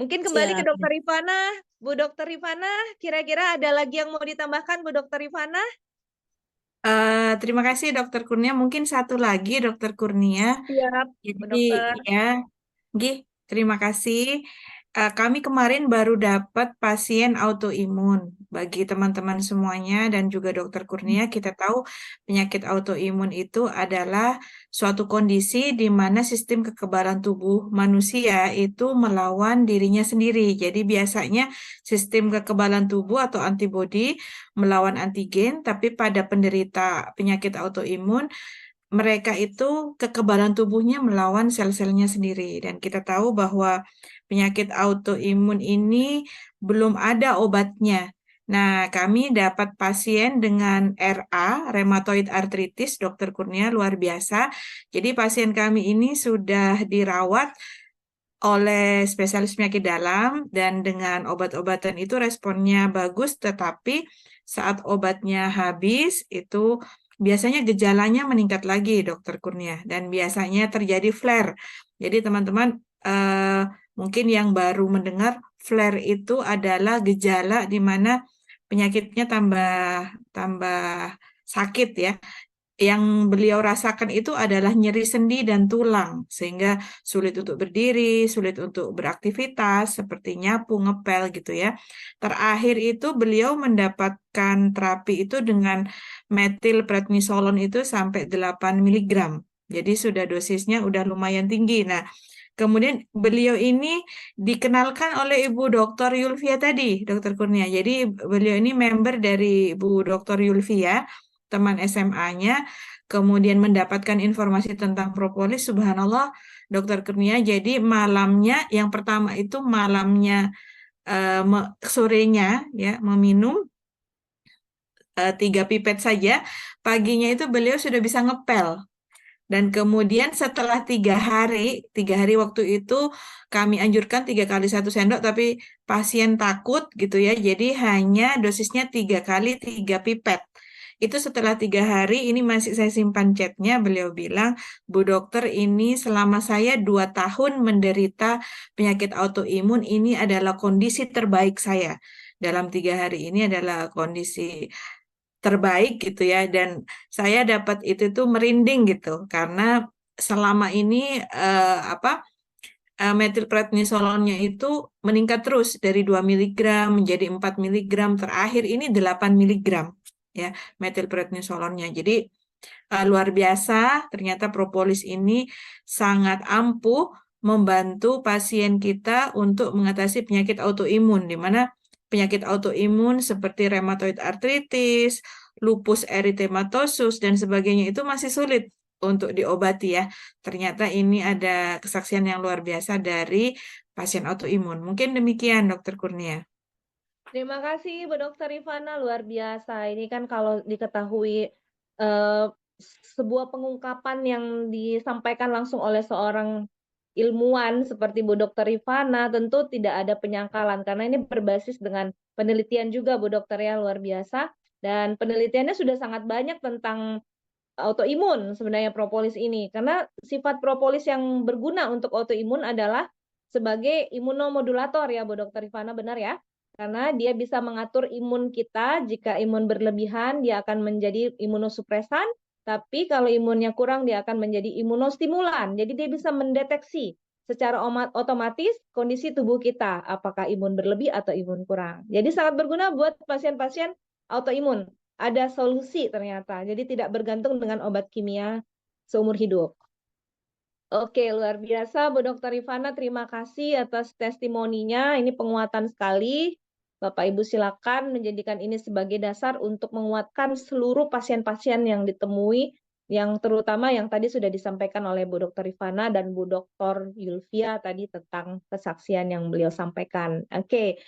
Mungkin kembali ke Siap. Dokter Rifana. Bu Dokter Rifana, kira-kira ada lagi yang mau ditambahkan Bu Dokter Rifana? Terima kasih Dokter Kurnia. Mungkin satu lagi Dokter Kurnia. Siap, Bu Jadi Dokter. ya, Gih, terima kasih. Kami kemarin baru dapat pasien autoimun. Bagi teman-teman semuanya dan juga Dokter Kurnia, kita tahu penyakit autoimun itu adalah suatu kondisi di mana sistem kekebalan tubuh manusia itu melawan dirinya sendiri. Jadi biasanya sistem kekebalan tubuh atau antibodi melawan antigen, tapi pada penderita penyakit autoimun mereka itu kekebalan tubuhnya melawan sel-selnya sendiri. Dan kita tahu bahwa penyakit autoimun ini belum ada obatnya. Nah, kami dapat pasien dengan RA, rheumatoid arthritis, Dokter Kurnia, luar biasa. Jadi pasien kami ini sudah dirawat oleh spesialis penyakit dalam dan dengan obat-obatan itu responnya bagus, tetapi saat obatnya habis itu biasanya gejalanya meningkat lagi, Dokter Kurnia, dan biasanya terjadi flare. Jadi teman-teman eh, mungkin yang baru mendengar flare itu adalah gejala di mana penyakitnya tambah tambah sakit ya. Yang beliau rasakan itu adalah nyeri sendi dan tulang, sehingga sulit untuk berdiri, sulit untuk beraktivitas, seperti nyapu, ngepel gitu ya. Terakhir itu beliau mendapatkan terapi itu dengan metilprednisolon itu sampai 8 miligram. Jadi sudah dosisnya udah lumayan tinggi. Nah, kemudian beliau ini dikenalkan oleh Ibu Dr. Yulvia tadi, Dokter Kurnia. Jadi beliau ini member dari Ibu Dr. Yulvia, teman SMA-nya, kemudian mendapatkan informasi tentang propolis, subhanallah, Dokter Kurnia. Jadi malamnya, yang pertama itu malamnya, sorenya ya meminum 3 pipet saja, paginya itu beliau sudah bisa ngepel. Dan kemudian setelah 3 hari, 3 hari waktu itu kami anjurkan 3 kali 1 sendok, tapi pasien takut gitu ya. Jadi hanya dosisnya 3 kali 3 pipet. Itu setelah 3 hari, ini masih saya simpan chatnya, beliau bilang, Bu dokter ini selama saya 2 tahun menderita penyakit autoimun, ini adalah kondisi terbaik saya. Dalam 3 hari ini adalah kondisi terbaik gitu ya, dan saya dapat itu tuh merinding gitu karena selama ini apa metilprednisolonnya itu meningkat terus dari 2 miligram menjadi 4 miligram, terakhir ini 8 miligram ya metilprednisolonnya. Jadi luar biasa, ternyata propolis ini sangat ampuh membantu pasien kita untuk mengatasi penyakit autoimun, di mana penyakit autoimun seperti rheumatoid arthritis, lupus erythematosus, dan sebagainya itu masih sulit untuk diobati ya. Ternyata ini ada kesaksian yang luar biasa dari pasien autoimun. Mungkin demikian, Dokter Kurnia. Terima kasih Bu Dokter Rifana, luar biasa. Ini kan kalau diketahui, eee, sebuah pengungkapan yang disampaikan langsung oleh seorang ilmuwan seperti Bu Dokter Rifana, tentu tidak ada penyangkalan karena ini berbasis dengan penelitian juga Bu Dokter ya, luar biasa. Dan penelitiannya sudah sangat banyak tentang autoimun sebenarnya propolis ini, karena sifat propolis yang berguna untuk autoimun adalah sebagai imunomodulator ya Bu Dokter Rifana, benar ya? Karena dia bisa mengatur imun kita, jika imun berlebihan dia akan menjadi imunosupresan, tapi kalau imunnya kurang dia akan menjadi imunostimulan. Jadi dia bisa mendeteksi secara otomatis kondisi tubuh kita, apakah imun berlebih atau imun kurang. Jadi sangat berguna buat pasien-pasien autoimun. Ada solusi ternyata, jadi tidak bergantung dengan obat kimia seumur hidup. Oke, luar biasa Bu Dokter Rifana, terima kasih atas testimoninya, ini penguatan sekali. Bapak Ibu silakan menjadikan ini sebagai dasar untuk menguatkan seluruh pasien-pasien yang ditemui, yang terutama yang tadi sudah disampaikan oleh Bu Dokter Rifana dan Bu Dokter Yulvia tadi tentang kesaksian yang beliau sampaikan. Oke,